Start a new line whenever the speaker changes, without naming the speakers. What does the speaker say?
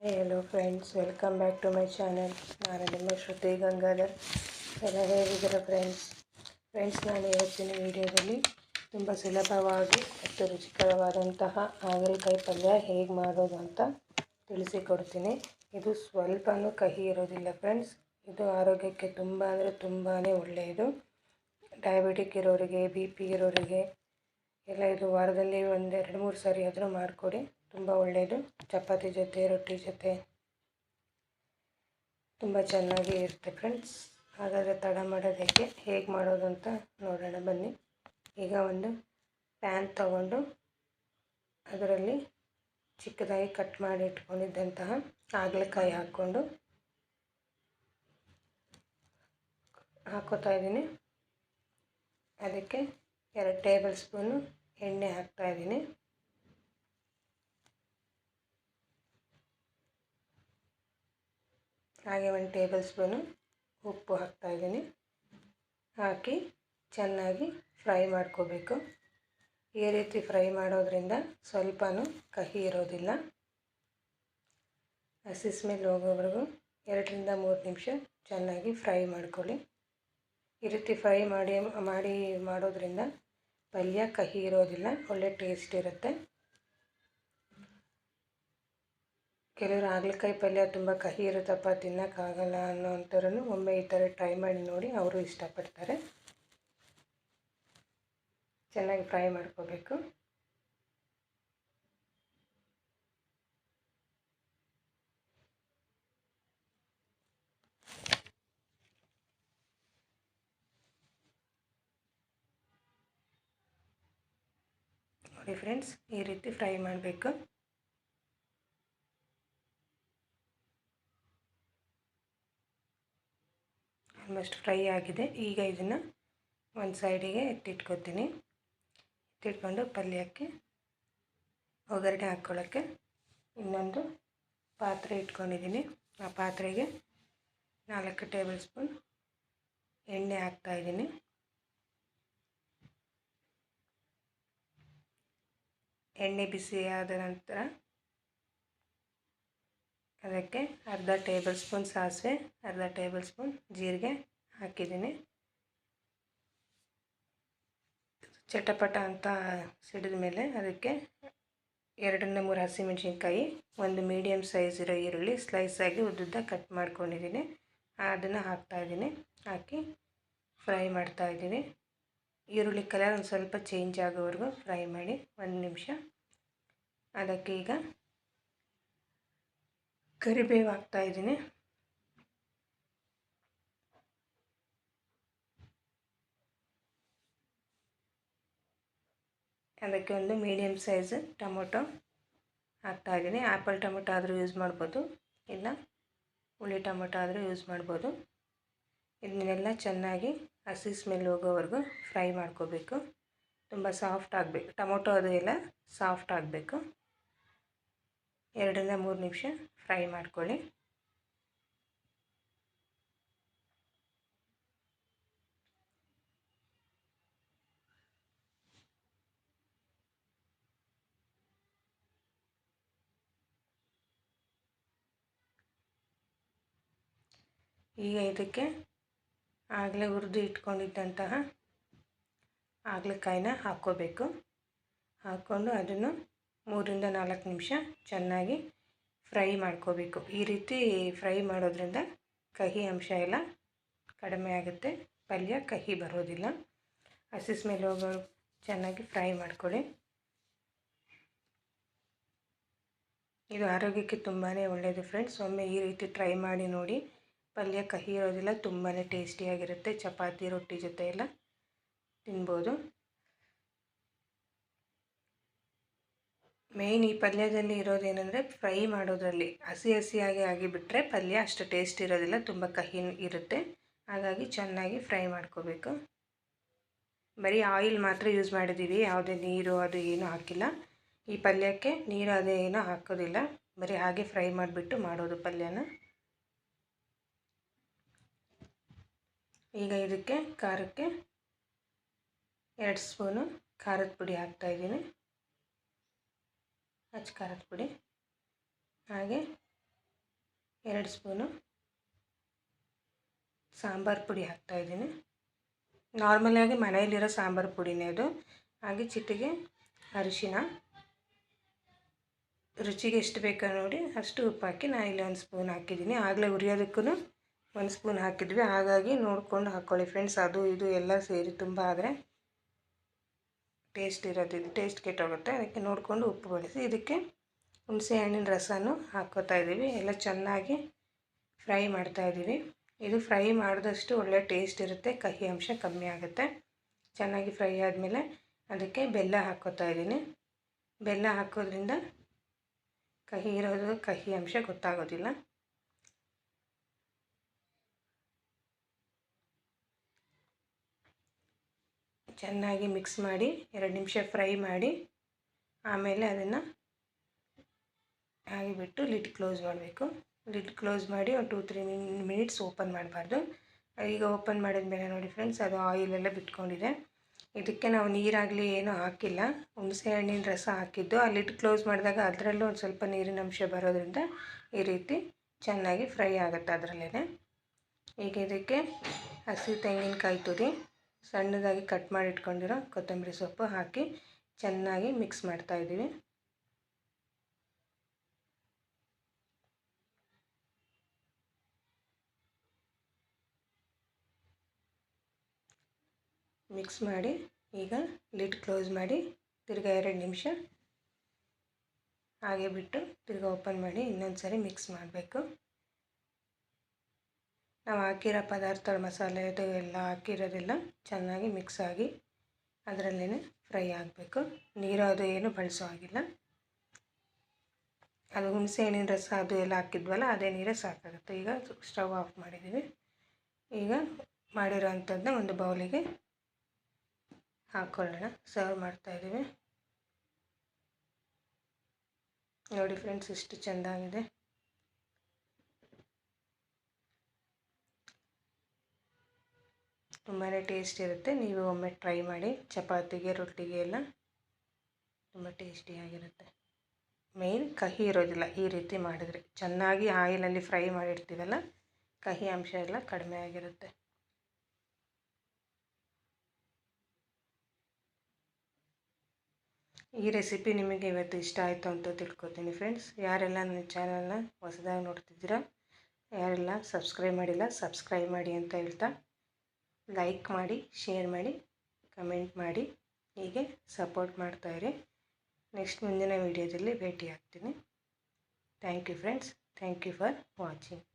Hello friends, welcome back to my channel. ನಾನು ನಿಮ್ಮ ಶ್ರುತಿ ಗಂಗಾಧರ್. ಎಲ್ಲ ಹೇಗಿದ್ದೀರಾ ಫ್ರೆಂಡ್ಸ್ ನಾನು ಇವತ್ತಿನ ವಿಡಿಯೋದಲ್ಲಿ ತುಂಬ ಸುಲಭವಾಗಿ ಮತ್ತು ರುಚಿಕರವಾದಂತಹ ಹಾಗಲಕಾಯಿ ಪಲ್ಯ ಹೇಗೆ ಮಾಡೋದು ಅಂತ ತಿಳಿಸಿಕೊಡ್ತೀನಿ. ಇದು ಸ್ವಲ್ಪನೂ ಕಹಿ ಇರೋದಿಲ್ಲ ಫ್ರೆಂಡ್ಸ್. ಇದು ಆರೋಗ್ಯಕ್ಕೆ ತುಂಬ ಅಂದರೆ ತುಂಬಾ ಒಳ್ಳೆಯದು. ಡಯಾಬಿಟಿಕ್ ಇರೋರಿಗೆ, BP ಇರೋರಿಗೆ ಎಲ್ಲ ಇದು ವಾರದಲ್ಲಿ ಒಂದು 2-3 ಸಾರಿ ಆದರೂ ಮಾಡಿಕೊಡಿ. ತುಂಬ ಒಳ್ಳೆಯದು. ಚಪಾತಿ ಜೊತೆ, ರೊಟ್ಟಿ ಜೊತೆ ತುಂಬ ಚೆನ್ನಾಗಿ ಇರುತ್ತೆ ಫ್ರೆಂಡ್ಸ್. ಹಾಗಾದರೆ ತಡ ಮಾಡೋದು ಹೇಗೆ ಮಾಡೋದು ಅಂತ ನೋಡೋಣ ಬನ್ನಿ. ಈಗ ಒಂದು ಪ್ಯಾನ್ ತಗೊಂಡು ಅದರಲ್ಲಿ ಚಿಕ್ಕದಾಗಿ ಕಟ್ ಮಾಡಿ ಇಟ್ಕೊಂಡಿದ್ದಂತಹ ಹಾಗಲಕಾಯಿ ಹಾಕೋತಾ ಇದ್ದೀನಿ. ಅದಕ್ಕೆ 2 ಟೇಬಲ್ ಸ್ಪೂನು ಎಣ್ಣೆ ಹಾಕ್ತಾಯಿದ್ದೀನಿ. ಹಾಗೆ 1 ಟೇಬಲ್ ಸ್ಪೂನು ಉಪ್ಪು ಹಾಕ್ತಾಯಿದ್ದೀನಿ. ಹಾಕಿ ಚೆನ್ನಾಗಿ ಫ್ರೈ ಮಾಡ್ಕೋಬೇಕು. ಈ ರೀತಿ ಫ್ರೈ ಮಾಡೋದ್ರಿಂದ ಸ್ವಲ್ಪನೂ ಕಹಿ ಇರೋದಿಲ್ಲ. ಹಸಿ ಸ್ಮೆಲ್ ಹೋಗೋವರೆಗೂ 2-3 ನಿಮಿಷ ಚೆನ್ನಾಗಿ ಫ್ರೈ ಮಾಡ್ಕೊಳ್ಳಿ. ಈ ರೀತಿ ಫ್ರೈ ಮಾಡೋದ್ರಿಂದ ಪಲ್ಯ ಕಹಿ ಇರೋದಿಲ್ಲ, ಒಳ್ಳೆ ಟೇಸ್ಟ್ ಇರುತ್ತೆ. ಕೆಲವರು ಹಾಗಲಕಾಯಿ ಪಲ್ಯ ತುಂಬ ಕಹಿ ಇರುತ್ತಪ್ಪ ತಿನ್ನೋಕ್ಕಾಗಲ್ಲ ಅನ್ನೋಂಥವ್ರು ಒಮ್ಮೆ ಈ ಥರ ಟ್ರೈ ಮಾಡಿ ನೋಡಿ, ಅವರು ಇಷ್ಟಪಡ್ತಾರೆ. ಚೆನ್ನಾಗಿ ಫ್ರೈ ಮಾಡ್ಕೋಬೇಕು. ನೋಡಿ ಫ್ರೆಂಡ್ಸ್, ಈ ರೀತಿ ಫ್ರೈ ಮಾಡಬೇಕು. ಆಲ್ಮೋಸ್ಟ್ ಫ್ರೈ ಆಗಿದೆ. ಈಗ ಇದನ್ನು ಒಂದು ಸೈಡಿಗೆ ಎತ್ತಿಟ್ಕೊತೀನಿ. ಎತ್ತಿಟ್ಕೊಂಡು ಪಲ್ಯಕ್ಕೆ ಒಗ್ಗರಣೆ ಹಾಕ್ಕೊಳ್ಳೋಕ್ಕೆ ಇನ್ನೊಂದು ಪಾತ್ರೆ ಇಟ್ಕೊಂಡಿದ್ದೀನಿ. ಆ ಪಾತ್ರೆಗೆ 4 ಟೇಬಲ್ ಸ್ಪೂನ್ ಎಣ್ಣೆ ಹಾಕ್ತಾಯಿದ್ದೀನಿ. ಎಣ್ಣೆ ಬಿಸಿ ಆದ ನಂತರ ಅದಕ್ಕೆ 1/2 ಟೇಬಲ್ ಸ್ಪೂನ್ ಸಾಸಿವೆ, 1/2 ಟೇಬಲ್ ಸ್ಪೂನ್ ಜೀರಿಗೆ ಹಾಕಿದ್ದೀನಿ. ಚಟಪಟ ಅಂತ ಸಿಡಿದ ಮೇಲೆ ಅದಕ್ಕೆ 2-3 ಹಸಿಮೆಣಸಿನ್ಕಾಯಿ, ಒಂದು ಮೀಡಿಯಮ್ ಸೈಜ್ ಇರೋ ಈರುಳ್ಳಿ ಸ್ಲೈಸಾಗಿ ಉದ್ದುದ್ದ ಕಟ್ ಮಾಡ್ಕೊಂಡಿದ್ದೀನಿ, ಅದನ್ನು ಹಾಕ್ತಾಯಿದ್ದೀನಿ. ಹಾಕಿ ಫ್ರೈ ಮಾಡ್ತಾಯಿದ್ದೀನಿ. ಈರುಳ್ಳಿ ಕಲರ್ ಒಂದು ಸ್ವಲ್ಪ ಚೇಂಜ್ ಆಗೋವರೆಗೂ ಫ್ರೈ ಮಾಡಿ 1 ನಿಮಿಷ. ಅದಕ್ಕೆ ಈಗ ಕರಿಬೇವು ಹಾಕ್ತಾಯಿದ್ದೀನಿ. ಅದಕ್ಕೆ ಒಂದು ಮೀಡಿಯಮ್ ಸೈಜ್ ಟೊಮೊಟೊ ಹಾಕ್ತಾಯಿದ್ದೀನಿ. ಆ್ಯಪಲ್ ಟೊಮೊಟೊ ಆದರೂ ಯೂಸ್ ಮಾಡ್ಬೋದು, ಇಲ್ಲ ಹುಳಿ ಟೊಮೊಟೊ ಆದರೂ ಯೂಸ್ ಮಾಡ್ಬೋದು. ಇದನ್ನೆಲ್ಲ ಚೆನ್ನಾಗಿ ಹಸಿ ಸ್ಮೆಲ್ ಹೋಗೋವರೆಗೂ ಫ್ರೈ ಮಾಡ್ಕೋಬೇಕು. ತುಂಬ ಸಾಫ್ಟ್ ಆಗಬೇಕು, ಟೊಮೊಟೊ ಅದು ಎಲ್ಲ ಸಾಫ್ಟ್ ಆಗಬೇಕು. 2-3 ನಿಮಿಷ ಫ್ರೈ ಮಾಡ್ಕೊಳ್ಳಿ. ಈಗ ಇದಕ್ಕೆ ಆಗಲೇ ಹುರಿದು ಇಟ್ಕೊಂಡಿದ್ದಂತಹ ಹಾಗಲಕಾಯಿನ ಹಾಕ್ಕೋಬೇಕು. ಹಾಕ್ಕೊಂಡು ಅದನ್ನು 3-4 ನಿಮಿಷ ಚೆನ್ನಾಗಿ ಫ್ರೈ ಮಾಡ್ಕೋಬೇಕು. ಈ ರೀತಿ ಫ್ರೈ ಮಾಡೋದ್ರಿಂದ ಕಹಿ ಅಂಶ ಎಲ್ಲ ಕಡಿಮೆ ಆಗುತ್ತೆ, ಪಲ್ಯ ಕಹಿ ಬರೋದಿಲ್ಲ. ಹಸಿ ಸ್ಮೆಲ್ ಹೋಗೋ ಚೆನ್ನಾಗಿ ಫ್ರೈ ಮಾಡ್ಕೊಳ್ಳಿ. ಇದು ಆರೋಗ್ಯಕ್ಕೆ ತುಂಬಾ ಒಳ್ಳೆಯದು ಫ್ರೆಂಡ್ಸ್. ಒಮ್ಮೆ ಈ ರೀತಿ ಟ್ರೈ ಮಾಡಿ ನೋಡಿ. ಪಲ್ಯ ಕಹಿ ಇರೋದಿಲ್ಲ, ತುಂಬಾ ಟೇಸ್ಟಿಯಾಗಿರುತ್ತೆ. ಚಪಾತಿ ರೊಟ್ಟಿ ಜೊತೆ ಎಲ್ಲ ತಿನ್ಬೋದು. ಮೇಯ್ನ್ ಈ ಪಲ್ಯದಲ್ಲಿ ಇರೋದೇನೆಂದರೆ ಫ್ರೈ ಮಾಡೋದ್ರಲ್ಲಿ ಹಸಿಯಾಗಿ ಆಗಿಬಿಟ್ರೆ ಪಲ್ಯ ಅಷ್ಟು ಟೇಸ್ಟ್ ಇರೋದಿಲ್ಲ, ತುಂಬ ಕಹಿ ಇರುತ್ತೆ. ಹಾಗಾಗಿ ಚೆನ್ನಾಗಿ ಫ್ರೈ ಮಾಡ್ಕೋಬೇಕು. ಬರೀ ಆಯಿಲ್ ಮಾತ್ರ ಯೂಸ್ ಮಾಡಿದ್ದೀವಿ, ಯಾವುದೇ ನೀರು ಅದು ಏನೂ ಹಾಕಿಲ್ಲ. ಈ ಪಲ್ಯಕ್ಕೆ ನೀರು ಅದೇ ಏನೂ ಹಾಕೋದಿಲ್ಲ, ಬರೀ ಹಾಗೆ ಫ್ರೈ ಮಾಡಿಬಿಟ್ಟು ಮಾಡೋದು ಪಲ್ಯನ. ಈಗ ಇದಕ್ಕೆ ಖಾರಕ್ಕೆ 2 ಸ್ಪೂನು ಖಾರದ ಪುಡಿ ಹಾಕ್ತಾಯಿದ್ದೀನಿ, ಅಚ್ಚ ಖಾರದ ಪುಡಿ. ಹಾಗೆ 2 ಸ್ಪೂನು ಸಾಂಬಾರು ಪುಡಿ ಹಾಕ್ತಾಯಿದ್ದೀನಿ. ನಾರ್ಮಲಾಗಿ ಮನೆಯಲ್ಲಿರೋ ಸಾಂಬಾರು ಪುಡಿನೇ ಅದು. ಹಾಗೆ ಚಿಟಿಕೆ ಅರಿಶಿನ, ರುಚಿಗೆ ಎಷ್ಟು ಬೇಕೋ ನೋಡಿ ಅಷ್ಟು ಉಪ್ಪು ಹಾಕಿ ನಾನು ಇಲ್ಲಿ 1 ಸ್ಪೂನ್ ಹಾಕಿದ್ದೀನಿ. ಆಗಲೇ ಉರಿಯೋದಕ್ಕೂ 1 ಸ್ಪೂನ್ ಹಾಕಿದ್ವಿ, ಹಾಗಾಗಿ ನೋಡಿಕೊಂಡು ಹಾಕ್ಕೊಳ್ಳಿ ಫ್ರೆಂಡ್ಸ್. ಅದು ಇದು ಎಲ್ಲ ಸೇರಿ ತುಂಬ ಆದರೆ ಟೇಸ್ಟ್ ಇರೋದಿಲ್ಲ, ಟೇಸ್ಟ್ ಕೆಟ್ಟೋಗುತ್ತೆ. ಅದಕ್ಕೆ ನೋಡಿಕೊಂಡು ಉಪ್ಪು ಬಳಸಿ. ಇದಕ್ಕೆ ಹುಣಸೆ ಹಣ್ಣಿನ ರಸನೂ ಹಾಕ್ಕೋತಾ ಇದ್ದೀವಿ. ಎಲ್ಲ ಚೆನ್ನಾಗಿ ಫ್ರೈ ಮಾಡ್ತಾಯಿದ್ದೀವಿ. ಇದು ಫ್ರೈ ಮಾಡಿದಷ್ಟು ಒಳ್ಳೆ ಟೇಸ್ಟ್ ಇರುತ್ತೆ, ಕಹಿ ಅಂಶ ಕಮ್ಮಿ ಆಗುತ್ತೆ. ಚೆನ್ನಾಗಿ ಫ್ರೈ ಆದಮೇಲೆ ಅದಕ್ಕೆ ಬೆಲ್ಲ ಹಾಕ್ಕೋತಾ ಇದ್ದೀನಿ. ಬೆಲ್ಲ ಹಾಕೋದ್ರಿಂದ ಕಹಿ ಇರೋದು ಕಹಿ ಅಂಶ ಗೊತ್ತಾಗೋದಿಲ್ಲ. ಚೆನ್ನಾಗಿ ಮಿಕ್ಸ್ ಮಾಡಿ 2 ನಿಮಿಷ ಫ್ರೈ ಮಾಡಿ ಆಮೇಲೆ ಅದನ್ನು ಹಾಗೆ ಬಿಟ್ಟು ಲಿಡ್ ಕ್ಲೋಸ್ ಮಾಡಬೇಕು. ಲಿಡ್ ಕ್ಲೋಸ್ ಮಾಡಿ ಒಂದು 2-3 ಮಿನಿಟ್ಸ್ ಓಪನ್ ಮಾಡಬಾರ್ದು. ಈಗ ಓಪನ್ ಮಾಡಿದ ಮೇಲೆ ನೋಡಿ ಫ್ರೆಂಡ್ಸ್, ಅದು ಆಯಿಲೆಲ್ಲ ಬಿಟ್ಕೊಂಡಿದೆ. ಇದಕ್ಕೆ ನಾವು ನೀರಾಗಲಿ ಏನೂ ಹಾಕಿಲ್ಲ, ಹುಣಸೆ ಹಣ್ಣಿನ ರಸ ಹಾಕಿದ್ದು. ಆ ಲಿಡ್ ಕ್ಲೋಸ್ ಮಾಡಿದಾಗ ಅದರಲ್ಲೂ ಒಂದು ಸ್ವಲ್ಪ ನೀರಿನ ಅಂಶ ಬರೋದ್ರಿಂದ ಈ ರೀತಿ ಚೆನ್ನಾಗಿ ಫ್ರೈ ಆಗುತ್ತೆ ಅದರಲ್ಲೇ. ಈಗ ಇದಕ್ಕೆ ಹಸಿ ತೆಂಗಿನಕಾಯಿ ತುರಿ, ಸಣ್ಣದಾಗಿ ಕಟ್ ಮಾಡಿ ಇಟ್ಕೊಂಡಿರೋ ಕೊತ್ತಂಬರಿ ಸೊಪ್ಪು ಹಾಕಿ ಚೆನ್ನಾಗಿ ಮಿಕ್ಸ್ ಮಾಡ್ತಾಯಿದ್ದೀವಿ. ಮಿಕ್ಸ್ ಮಾಡಿ ಈಗ ಲಿಡ್ ಕ್ಲೋಸ್ ಮಾಡಿ ತಿರ್ಗಾ 2 ನಿಮಿಷ ಹಾಗೆ ಬಿಟ್ಟು ತಿರ್ಗಾ ಓಪನ್ ಮಾಡಿ ಇನ್ನೊಂದು ಸರಿ ಮಿಕ್ಸ್ ಮಾಡಬೇಕು. ನಾವು ಹಾಕಿರೋ ಪದಾರ್ಥಗಳು ಮಸಾಲೆ ಅದು ಎಲ್ಲ ಹಾಕಿರೋದೆಲ್ಲ ಚೆನ್ನಾಗಿ ಮಿಕ್ಸ್ ಆಗಿ ಅದರಲ್ಲೇ ಫ್ರೈ ಆಗಬೇಕು. ನೀರು ಅದು ಏನು ಬಳಸೋ ಆಗಿಲ್ಲ. ಅದು ಹುಣಸೆ ಹಣ್ಣಿನ ರಸ ಅದು ಎಲ್ಲ ಹಾಕಿದ್ವಲ್ಲ ಅದೇ ನೀರೇ ಸಾಕಾಗುತ್ತೆ. ಈಗ ಸ್ಟವ್ ಆಫ್ ಮಾಡಿದ್ದೀವಿ. ಈಗ ಮಾಡಿರೋ ಅಂಥದ್ದನ್ನ ಒಂದು ಬೌಲಿಗೆ ಹಾಕ್ಕೊಳ್ಳೋಣ. ಸರ್ವ್ ಮಾಡ್ತಾಯಿದ್ದೀವಿ. ನೋಡಿ ಫ್ರೆಂಡ್ಸ್, ಎಷ್ಟು ಚೆಂದಾಗಿದೆ. ತುಂಬಾ ಟೇಸ್ಟ್ ಇರುತ್ತೆ. ನೀವು ಒಮ್ಮೆ ಟ್ರೈ ಮಾಡಿ. ಚಪಾತಿಗೆ, ರೊಟ್ಟಿಗೆ ಎಲ್ಲ ತುಂಬ ಟೇಸ್ಟಿಯಾಗಿರುತ್ತೆ. ಮೇನ್ ಕಹಿ ಇರೋದಿಲ್ಲ ಈ ರೀತಿ ಮಾಡಿದರೆ. ಚೆನ್ನಾಗಿ ಆಯಿಲಲ್ಲಿ ಫ್ರೈ ಮಾಡಿರ್ತೀವಲ್ಲ, ಕಹಿ ಅಂಶ ಎಲ್ಲ ಕಡಿಮೆ ಆಗಿರುತ್ತೆ. ಈ ರೆಸಿಪಿ ನಿಮಗೆ ಇವತ್ತು ಇಷ್ಟ ಆಯಿತು ಅಂತ ತಿಳ್ಕೊತೀನಿ ಫ್ರೆಂಡ್ಸ್. ಯಾರೆಲ್ಲ ನನ್ನ ಚಾನಲ್ನ ಹೊಸದಾಗಿ ನೋಡ್ತಿದ್ದೀರಾ, ಯಾರೆಲ್ಲ ಸಬ್ಸ್ಕ್ರೈಬ್ ಮಾಡಿಲ್ಲ ಸಬ್ಸ್ಕ್ರೈಬ್ ಮಾಡಿ ಅಂತ ಹೇಳ್ತಾ, ಲೈಕ್ ಮಾಡಿ, ಶೇರ್ ಮಾಡಿ, ಕಮೆಂಟ್ ಮಾಡಿ, ಹೀಗೆ ಸಪೋರ್ಟ್ ಮಾಡ್ತಾಯಿರಿ. ನೆಕ್ಸ್ಟ್ ಮುಂದಿನ ವೀಡಿಯೋದಲ್ಲಿ ಭೇಟಿ ಆಗ್ತೀನಿ. Thank you friends. Thank you for watching.